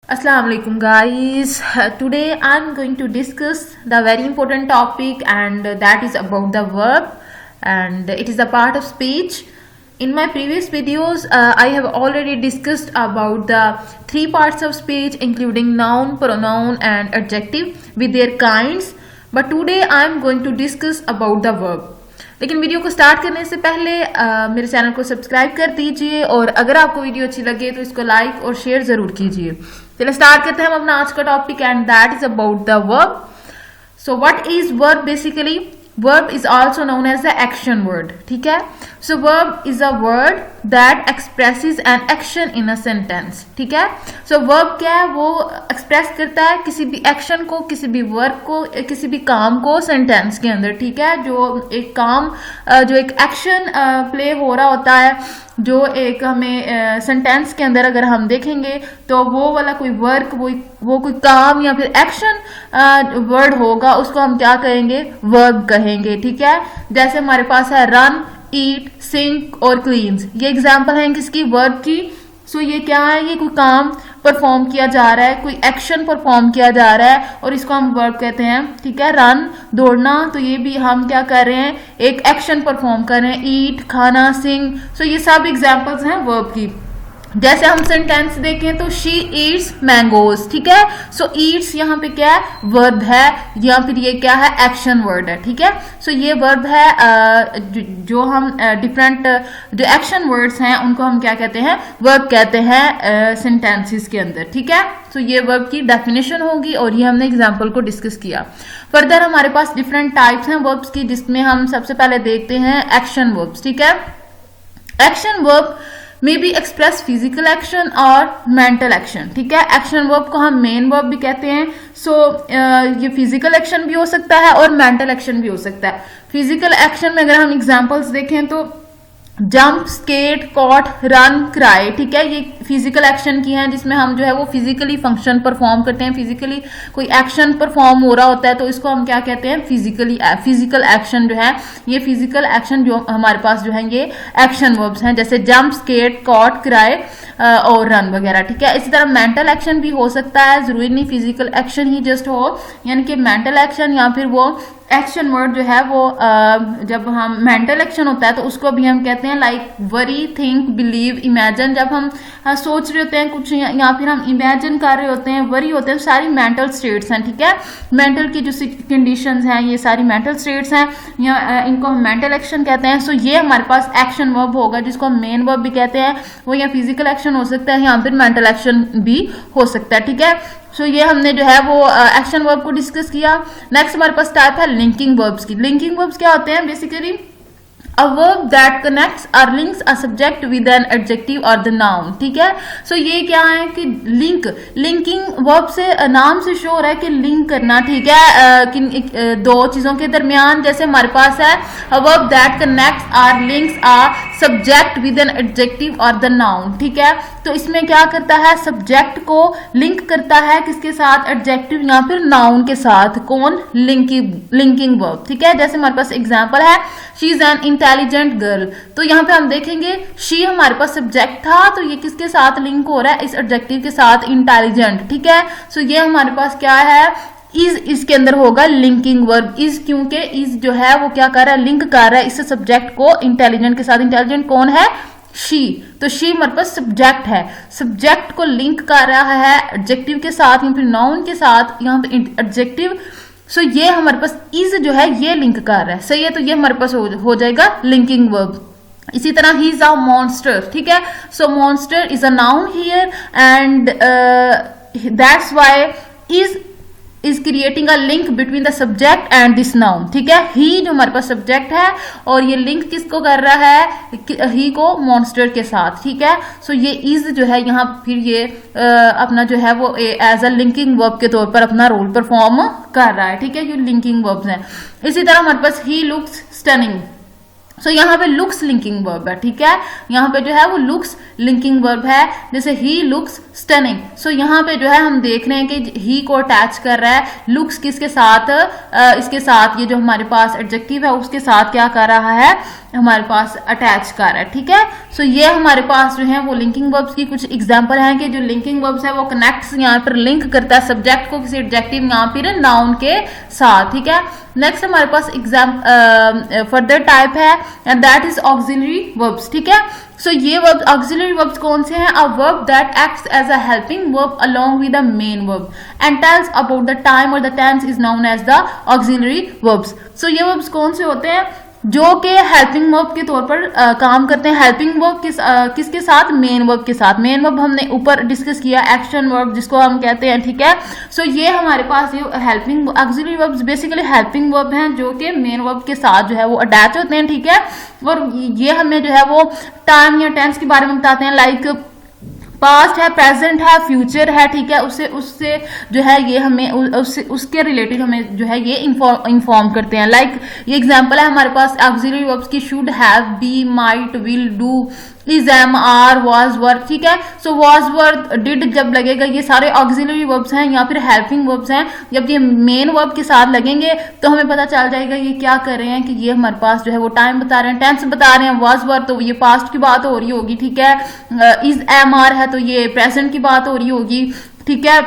Assalamu alaikum guys. Today I'm going to discuss the very important topic and that is about the verb and it is a part of speech. In my previous videos I have already discussed about the three parts of speech including noun, pronoun and adjective with their kinds, but today I'm going to discuss about the verb. लेकिन video को start करने से पहले मेरे channel को subscribe कर दीजिए और अगर आपको वीडियो अच्छी लगे तो इसको लाइक और शेयर जरूर कीजिए। चलिए स्टार्ट करते हैं हम अपना आज का topic and that is about the verb. So what is verb basically? Verb is also known as the action word. ठीक है, so verb is a word that expresses an action in a sentence. ठीक है, so verb क्या है? वो express करता है किसी भी एक्शन को, किसी भी वर्क को, किसी भी काम को सेंटेंस के अंदर। ठीक है, जो एक काम जो एक एक्शन प्ले हो रहा होता है, जो एक हमें सेंटेंस के अंदर अगर हम देखेंगे तो वो वाला कोई वर्क, वो कोई काम या फिर एक्शन वर्ड होगा, उसको हम क्या कहेंगे? वर्ब कहेंगे। ठीक है, जैसे हमारे पास है रन, ईट, सिंक और क्लीन्स, ये एग्जाम्पल हैं किसकी? वर्ब की। सो ये क्या है? ये कोई काम परफॉर्म किया जा रहा है, कोई एक्शन परफॉर्म किया जा रहा है और इसको हम वर्ब कहते हैं। ठीक है, रन दौड़ना, तो ये भी हम क्या कर रहे हैं? एक एक्शन परफॉर्म कर रहे हैं। ईट खाना, सिंग, सो ये सब एग्जांपल्स हैं वर्ब की। जैसे हम सेंटेंस देखें तो शी ईट्स मैंगोज। ठीक है, सो ईट्स यहाँ पे क्या है? वर्ब है, या फिर ये क्या है? एक्शन वर्ड है। ठीक है, सो ये वर्ब है। जो हम डिफरेंट जो एक्शन वर्ड्स हैं उनको हम क्या कहते हैं? वर्ब कहते हैं सेंटेंसेस के अंदर। ठीक है, सो ये वर्ब की डेफिनेशन होगी और ये हमने एग्जाम्पल को डिस्कस किया। फर्दर हमारे पास डिफरेंट टाइप्स हैं वर्ब्स की, जिसमें हम सबसे पहले देखते हैं एक्शन वर्ब्स। ठीक है, action verb may be express physical action और मेंटल एक्शन। ठीक है, एक्शन वर्ब को हम मेन वर्ब भी कहते हैं। सो ये फिजिकल एक्शन भी हो सकता है और मेंटल एक्शन भी हो सकता है। फिजिकल एक्शन में अगर हम एग्जांपल्स देखें तो jump, skate, caught, run, cry. ठीक है, ये फिजिकल एक्शन की हैं, जिसमें हम जो है वो फिजिकली फंक्शन परफॉर्म करते हैं, फिजिकली कोई एक्शन परफॉर्म हो रहा होता है, तो इसको हम क्या कहते हैं? फिजिकल एक्शन जो है, ये फिजिकल एक्शन जो हमारे पास जो है ये एक्शन वर्ब्स हैं, जैसे जंप, स्केट, कॉट, क्राई और रन वगैरह। ठीक है, इसी तरह मेंटल एक्शन भी हो सकता है, जरूरी नहीं फिजिकल एक्शन ही जस्ट हो, यानी कि मेंटल एक्शन या फिर वो एक्शन वर्ड जो है वो जब हम मेंटल एक्शन होता है तो उसको भी हम कहते हैं like worry, think, believe, imagine. जब हम सोच रहे होते हैं कुछ या फिर हम इमेजिन कर रहे होते हैं, वरी होते हैं, सारी मेंटल स्टेट्स हैं। ठीक है, मेंटल की जो कंडीशंस हैं ये सारी मेंटल स्टेट्स हैं, या इनको हम मेंटल एक्शन कहते हैं। सो ये हमारे पास एक्शन वर्ब होगा, जिसको हम मेन वर्ब भी कहते हैं। वो या फिजिकल एक्शन हो सकता है या फिर मेंटल एक्शन भी हो सकता है। ठीक है, सो ये हमने जो है वो एक्शन वर्ब को डिस्कस किया। नेक्स्ट हमारे पास टाइप है लिंकिंग वर्ब्स की। लिंकिंग वर्ब्स क्या होते हैं? Basically a verb that connects or links a subject with an adjective or the noun। ठीक है, सो ये क्या है कि लिंकिंग वर्ब से नाम से शो हो रहा है कि लिंक करना। ठीक है, दो चीजों के दरमियान, जैसे हमारे पास है a verb that connects or links a subject with an adjective or the noun। ठीक है, तो इसमें क्या करता है? सब्जेक्ट को लिंक करता है किसके साथ? एडजेक्टिव या फिर नाउन के साथ। कौन? Linking verb. ठीक है, जैसे हमारे पास एग्जांपल है she is an intelligent girl, तो यहाँ पे हम देखेंगे शी हमारे पास सब्जेक्ट था, तो ये किसके साथ लिंक हो रहा है? इस एडजेक्टिव के साथ, इंटेलिजेंट। ठीक है, सो ये हमारे पास क्या है? इज इसके अंदर होगा लिंकिंग वर्ब। इज, क्योंकि इज जो है वो क्या कर रहा है? लिंक कर रहा है इस सब्जेक्ट को इंटेलिजेंट के साथ। इंटेलिजेंट कौन है? शी, तो शी हमारे पास सब्जेक्ट है, सब्जेक्ट को लिंक कर रहा है एडजेक्टिव के साथ या फिर नाउन के साथ, यहाँ पे एडजेक्टिव। सो ये हमारे पास इज जो है ये लिंक कर रहा है। सही है, तो ये हमारे पास हो जाएगा लिंकिंग वर्ब। इसी तरह ही इज अ मॉन्स्टर। ठीक है, so monster is a noun here and that's why is creating a link between the subject and this noun. ठीक है, ही जो हमारे पास सब्जेक्ट है और ये लिंक किसको कर रहा है? ही को मॉन्स्टर के साथ। ठीक है, सो ये इज जो है यहाँ फिर ये अपना जो है वो एज अ लिंकिंग वर्ब के तौर पर अपना रोल परफॉर्म कर रहा है। ठीक है, ये लिंकिंग वर्ब्स हैं। इसी तरह हमारे पास ही लुक्स स्टनिंग, सो यहाँ पे लुक्स लिंकिंग वर्ब है। ठीक है, यहाँ पे जो है वो लुक्स लिंकिंग वर्ब है, जैसे ही लुक्स स्टनिंग। सो यहाँ पे जो है हम देख रहे हैं कि ही को अटैच कर रहा है लुक्स किसके साथ? इसके साथ, ये जो हमारे पास एडजेक्टिव है उसके साथ क्या कर रहा है? हमारे पास अटैच कर रहा है, ठीक है। सो ये हमारे पास जो है वो लिंकिंग वर्ब्स की कुछ एग्जांपल हैं कि जो लिंकिंग वर्ब्स है वो कनेक्ट्स यहाँ पर लिंक करता है सब्जेक्ट को किसी एडजेक्टिव यहाँ पर नाउन के साथ, ठीक है। नेक्स्ट हमारे पास फर्दर टाइप है and that is auxiliary verbs, ठीक है। सो ये वर्ब ऑक्सिलरी वर्ब्स कौन से हैं? A verb that acts as a helping verb along with the main verb and tells about the time और the tense is known as the auxiliary verbs. So ये verbs कौन से होते हैं? जो कि हेल्पिंग वर्ब के तौर पर काम करते हैं। हेल्पिंग वर्ब किसके साथ? मेन वर्ब के साथ। मेन वर्ब हमने ऊपर डिस्कस किया, एक्शन वर्ब जिसको हम कहते हैं, ठीक है। सो ये हमारे पास ये helping auxiliary verbs basically helping verb हैं जो कि मेन वर्ब के साथ जो है वो अटैच होते हैं, ठीक है। और ये हमें जो है वो टाइम या टेंस के बारे में बताते हैं, लाइक पास्ट है, प्रेजेंट है, फ्यूचर है, ठीक है। उससे जो है ये हमें उसके रिलेटेड हमें जो है ये इन्फॉर्म करते हैं। लाइक ये एग्जांपल है हमारे पास ऑक्सिलरी वर्ब्स की, should, have, be, might, will, do, is, am, are, was, were, ठीक है। सो वाज, वर, डिड जब लगेगा ये सारे ऑक्सिलरी वर्ब्स हैं या फिर हेल्पिंग वर्ब्स हैं। जब ये मेन वर्ब के साथ लगेंगे तो हमें पता चल जाएगा ये क्या कर रहे हैं कि ये हमारे पास जो है वो टाइम बता रहे हैं, टेंस बता रहे हैं। वाज, वर तो ये पास्ट की बात हो रही होगी, ठीक है। इज, एम, आर है तो ये प्रेजेंट की बात हो रही होगी, ठीक है,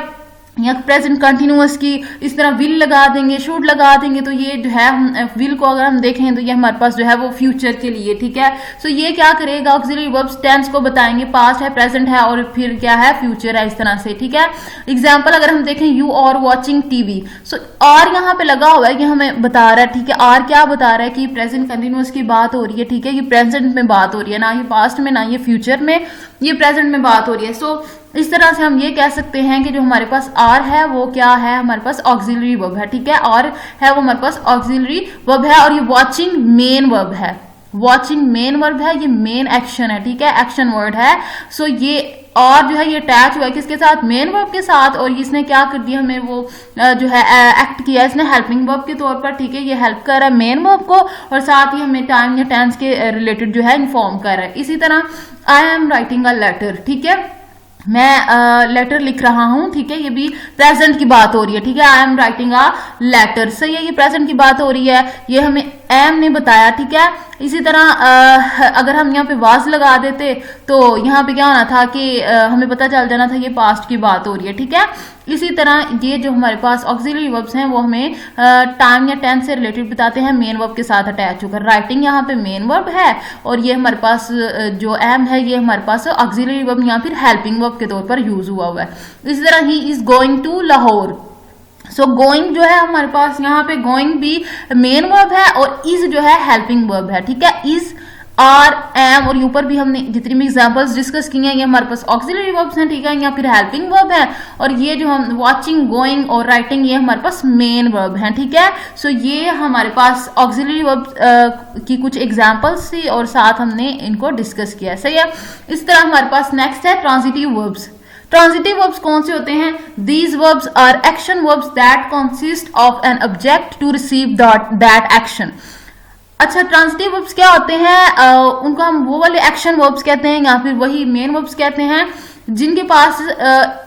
या प्रेजेंट कंटिन्यूअस की। इस तरह विल लगा देंगे, शुड लगा देंगे तो ये जो है हम विल को अगर हम देखें तो ये हमारे पास जो है वो फ्यूचर के लिए, ठीक है। सो ये क्या करेगा? ऑक्सिलरी वर्ब्स टेंस को बताएंगे, पास्ट है, प्रेजेंट है और फिर क्या है? फ्यूचर है, इस तरह से, ठीक है। एग्जाम्पल अगर हम देखें, you are watching TV. So are यहाँ पे लगा हुआ है, ये हमें बता रहा है, ठीक है। आर क्या बता रहा है कि प्रेजेंट कंटिन्यूअस की बात हो रही है, ठीक है। ये प्रेजेंट में बात हो रही है, ना ये पास्ट में, ना ये फ्यूचर में, ये प्रेजेंट में बात हो रही है। सो इस तरह से हम ये कह सकते हैं कि जो हमारे पास आर है वो क्या है? हमारे पास ऑक्सिलरी वर्ब है, ठीक है। और है वो हमारे पास ऑक्सिलरी वर्ब है और ये वॉचिंग मेन वर्ब है। वॉचिंग मेन वर्ब है, ये मेन एक्शन है, ठीक है, एक्शन वर्ड है। सो ये और जो है ये अटैच हुआ है किसके साथ? मेन वर्ब के साथ। और इसने क्या कर दिया? हमें वो जो है एक्ट किया इसने हेल्पिंग वर्ब के तौर पर, ठीक है। ये हेल्प कर रहा है मेन वर्ब को और साथ ही हमें टाइम या टेंस के रिलेटेड जो है इन्फॉर्म कर रहा है। इसी तरह I am writing a letter, ठीक है, मैं लेटर लिख रहा हूं, ठीक है। ये भी प्रेजेंट की बात हो रही है, ठीक है। I am writing a letter, सही है, ये प्रेजेंट की बात हो रही है, ये हमें एम ने बताया, ठीक है। इसी तरह अगर हम यहाँ पे वाज लगा देते तो यहाँ पे क्या होना था कि हमें पता चल जाना था ये पास्ट की बात हो रही है, ठीक है। इसी तरह ये जो हमारे पास ऑक्सिलरी वर्ब्स हैं वो हमें टाइम या टेंस से रिलेटेड बताते हैं मेन वर्ब के साथ अटैच होकर। राइटिंग यहाँ पे मेन वर्ब है और ये हमारे पास जो एम है ये हमारे पास ऑक्सिलरी वर्ब या फिर हेल्पिंग वर्ब के तौर पर यूज हुआ है। इसी तरह ही is going to Lahore. So going जो है हमारे पास यहाँ पे गोइंग भी मेन वर्ब है और इज जो है हेल्पिंग वर्ब है, ठीक है। इज, आर, एम और ऊपर भी हमने जितनी भी एग्जांपल्स डिस्कस किए हैं ये हमारे पास ऑक्सिलरी वर्ब्स हैं, ठीक है, या फिर हेल्पिंग वर्ब है। और ये जो हम वॉचिंग, गोइंग और राइटिंग ये हमारे पास मेन वर्ब हैं, ठीक है। सो ये हमारे पास ऑक्सिलरी वर्ब की कुछ एग्जांपल्स थी और साथ हमने इनको डिस्कस किया, सही है। इस तरह हमारे पास नेक्स्ट है ट्रांजिटिव वर्ब्स। ट्रांजिटिव वर्ब्स कौन से होते हैं? These verbs are action verbs that consist of an object to receive that action. अच्छा, ट्रांजिटिव वर्ब्स क्या होते हैं? उनको हम वो वाले एक्शन वर्ब्स कहते हैं या फिर वही मेन वर्ब्स कहते हैं जिनके पास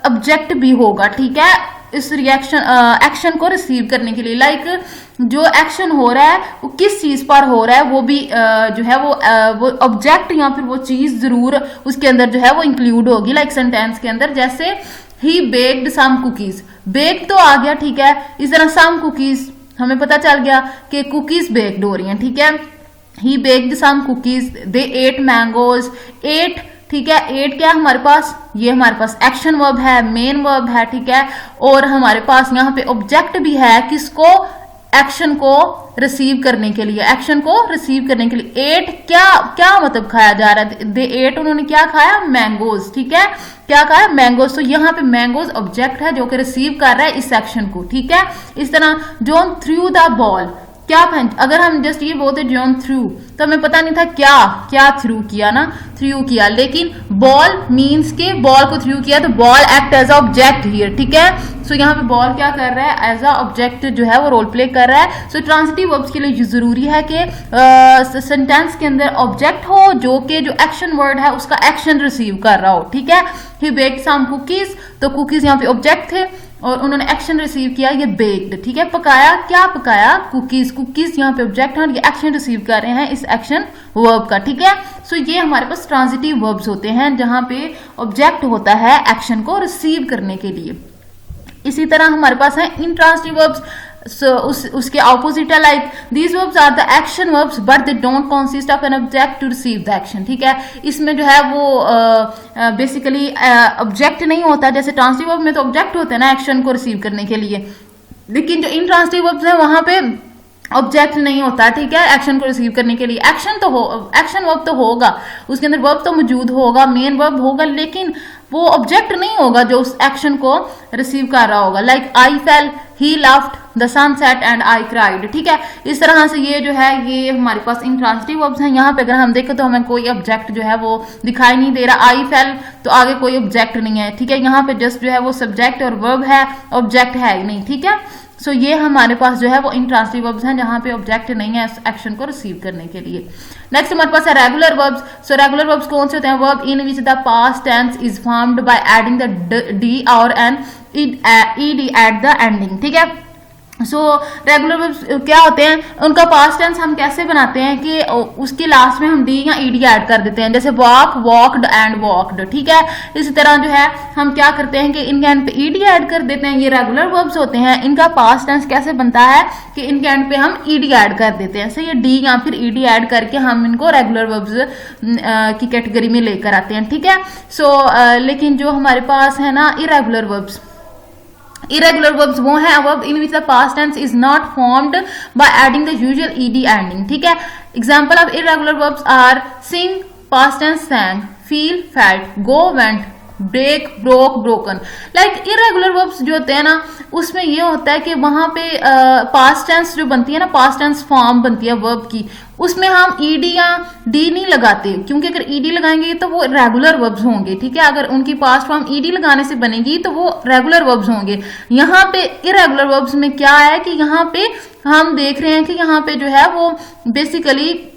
ऑब्जेक्ट भी होगा, ठीक है, इस रिएक्शन एक्शन को रिसीव करने के लिए। लाइक जो एक्शन हो रहा है वो किस चीज पर हो रहा है वो भी जो है वो ऑब्जेक्ट या फिर वो चीज जरूर उसके अंदर जो है वो इंक्लूड होगी। लाइक सेंटेंस के अंदर जैसे ही बेक्ड सम कुकीज, बेक तो आ गया, ठीक है। इस तरह सम कुकीज हमें पता चल गया कि कुकीज बेक्ड हो रही हैं, ठीक है। ही बेक्ड सम कुकीज, दे एट मैंगोज, एट, ठीक है। एट क्या है हमारे पास? ये हमारे पास एक्शन वर्ब है, मेन वर्ब है, ठीक है। और हमारे पास यहाँ पे ऑब्जेक्ट भी है, किसको? एक्शन को रिसीव करने के लिए, एक्शन को रिसीव करने के लिए। एट क्या मतलब खाया जा रहा है? दे एट, उन्होंने क्या खाया? मैंगोज, ठीक है। क्या खाया? मैंगोज। तो यहाँ पे मैंगोज ऑब्जेक्ट है जो कि रिसीव कर रहा है इस एक्शन को, ठीक है। इस तरह जॉन थ्रू द बॉल, क्या अगर हम जस्ट ये बोलते जॉन थ्रू तो हमें पता नहीं था क्या थ्रू किया ना, थ्रू किया, लेकिन बॉल मींस के बॉल को थ्रू किया तो ball act as object here, ठीक है। सो यहाँ पे बॉल क्या कर रहा है, एज अ ऑब्जेक्ट जो है वो रोल प्ले कर रहा है। सो ट्रांजिटिव वर्ब्स के लिए जरूरी है कि सेंटेंस के अंदर ऑब्जेक्ट हो जो कि जो एक्शन वर्ड है उसका एक्शन रिसीव कर रहा हो, ठीक है। ही बेक्ड सम कुकीज, तो कुकीज यहाँ पे ऑब्जेक्ट थे और उन्होंने एक्शन रिसीव किया, ये बेक्ड, ठीक है। पकाया, क्या पकाया, कुकीज, कुकीज यहाँ पे ऑब्जेक्ट है और ये एक्शन रिसीव कर रहे हैं इस एक्शन वर्ब का, ठीक है। सो ये हमारे पास ट्रांजिटिव वर्ब्स होते हैं जहां पे ऑब्जेक्ट होता है एक्शन को रिसीव करने के लिए। इसी तरह हमारे पास है इंट्रांजिटिव वर्ब्स। So, उसके ऑपोजिट है, like these verbs are the action verbs but they don't consist of an object to receive the action, ठीक है। इसमें जो है वो बेसिकली ऑब्जेक्ट नहीं होता, जैसे ट्रांजिटिव वर्ब में तो ऑब्जेक्ट होते हैं ना एक्शन को रिसीव करने के लिए, लेकिन जो इंट्रांजिटिव वर्ब्स है वहां पे ऑब्जेक्ट नहीं होता, ठीक है, एक्शन को रिसीव करने के लिए। एक्शन वर्ब तो होगा, उसके अंदर वर्ब तो मौजूद होगा, मेन वर्ब होगा, लेकिन वो ऑब्जेक्ट नहीं होगा जो उस एक्शन को रिसीव कर रहा होगा। Like I fell, he laughed, the sun set and I cried, ठीक है। इस तरह से ये जो है ये हमारे पास इंट्रांजिटिव वर्ब्स हैं। यहाँ पे अगर हम देखें तो हमें कोई ऑब्जेक्ट जो है वो दिखाई नहीं दे रहा। आई फेल तो आगे कोई ऑब्जेक्ट नहीं है, ठीक है। यहाँ पे जस्ट जो है वो सब्जेक्ट और वर्ब है, ऑब्जेक्ट है ही नहीं, ठीक है। सो ये हमारे पास जो है वो इंट्रांजिटिव वर्ब्स हैं जहां पे ऑब्जेक्ट नहीं है एक्शन को रिसीव करने के लिए। नेक्स्ट हमारे पास है regular verbs. So regular verbs कौन से होते हैं, verb in which the past tense is formed by adding the D और an ED at the ending, ठीक है। सो रेगुलर वर्ब्स क्या होते हैं, उनका पास्ट टेंस हम कैसे बनाते हैं कि उसके लास्ट में हम डी या ईडी ऐड कर देते हैं, जैसे वॉक, वॉकड एंड वॉकड, ठीक है। इसी तरह जो है हम क्या करते हैं कि इनके एंड पे ईडी ऐड कर देते हैं, ये रेगुलर वर्ब्स होते हैं। इनका पास्ट टेंस कैसे बनता है कि इनके एंड पे हम ईडी ऐड कर देते हैं, सही है, डी या फिर ईडी ऐड करके हम इनको रेगुलर वर्ब्स की कैटेगरी में लेकर आते हैं, ठीक है। सो लेकिन जो हमारे पास है ना इरेगुलर वर्ब्स, irregular verbs वो है verb in which the past tense is not formed by adding the usual ed ending, ठीक है। Example of irregular verbs are sing, past tense sang, feel, felt, go, went, break, broke, broken. Like irregular verbs जो होते हैं ना उसमें ये होता है कि वहां पे पास्ट टेंस जो बनती है ना, पास्ट टेंस फॉर्म बनती है वर्ब की, उसमें हम ईडी या डी नहीं लगाते, क्योंकि अगर ईडी लगाएंगे तो वो रेगुलर वर्ब्स होंगे, ठीक है। अगर उनकी पास्ट फॉर्म ईडी लगाने से बनेगी तो वो रेगुलर वर्ब्स होंगे। यहाँ पे इरेगुलर वर्ब्स में क्या है कि यहाँ पे हम देख रहे हैं कि यहाँ पे जो है वो बेसिकली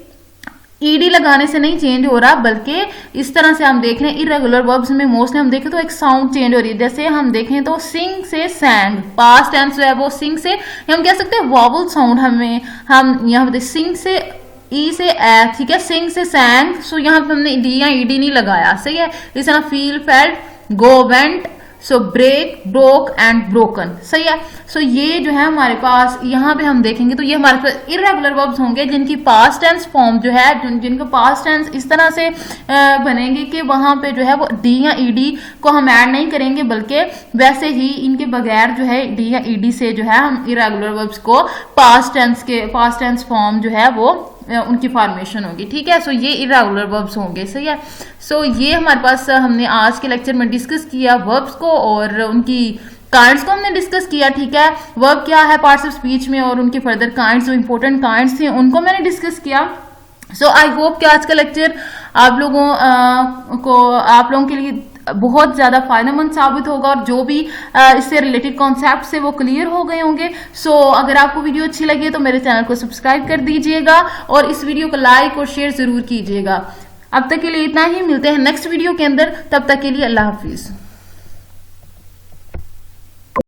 ईडी लगाने से नहीं चेंज हो रहा, बल्कि इस तरह से हम देख रहे हैं इरेगुलर वर्ब्स में मोस्टली हम देखें तो एक साउंड चेंज हो रही है। जैसे हम देखें तो सिंग से सैंग, पास्ट टेंस जो है वो सिंग से हम कह सकते हैं वॉवल साउंड, हम यहाँ पे सिंग से ई से ए, ठीक है, सिंग से सैंग। सो यहाँ पे हमने डी या ईडी नहीं लगाया, सही है। इस तरह feel, felt, go, went, so break, broke and broken, सही है। सो ये जो है हमारे पास यहाँ पे हम देखेंगे तो ये हमारे पास इरेगुलर वर्ब्स होंगे जिनकी पास्ट टेंस फॉर्म जो है, जिनका पास्ट टेंस इस तरह से बनेंगे कि वहां पे जो है वो डी या ईडी को हम ऐड नहीं करेंगे, बल्कि वैसे ही इनके बगैर जो है डी या ईडी से जो है हम इरेगुलर वर्ब्स को पास्ट टेंस फॉर्म जो है वो उनकी फॉर्मेशन होगी, ठीक है। सो ये इरेगुलर वर्ब्स होंगे, सही है। सो ये हमारे पास हमने आज के लेक्चर में डिस्कस किया वर्ब्स को और उनकी काइंड्स को हमने डिस्कस किया, ठीक है। वर्ब क्या है पार्ट्स ऑफ स्पीच में और उनके फर्दर काइंड्स, जो इंपॉर्टेंट काइंड्स थे उनको मैंने डिस्कस किया। सो आई होप कि आज का लेक्चर आप लोगों के लिए बहुत ज्यादा फायदेमंद साबित होगा और जो भी इससे रिलेटेड कॉन्सेप्ट से वो क्लियर हो गए होंगे। सो अगर आपको वीडियो अच्छी लगे तो मेरे चैनल को सब्सक्राइब कर दीजिएगा और इस वीडियो को लाइक और शेयर जरूर कीजिएगा। अब तक के लिए इतना ही, मिलते हैं नेक्स्ट वीडियो के अंदर, तब तक के लिए अल्लाह हाफिज।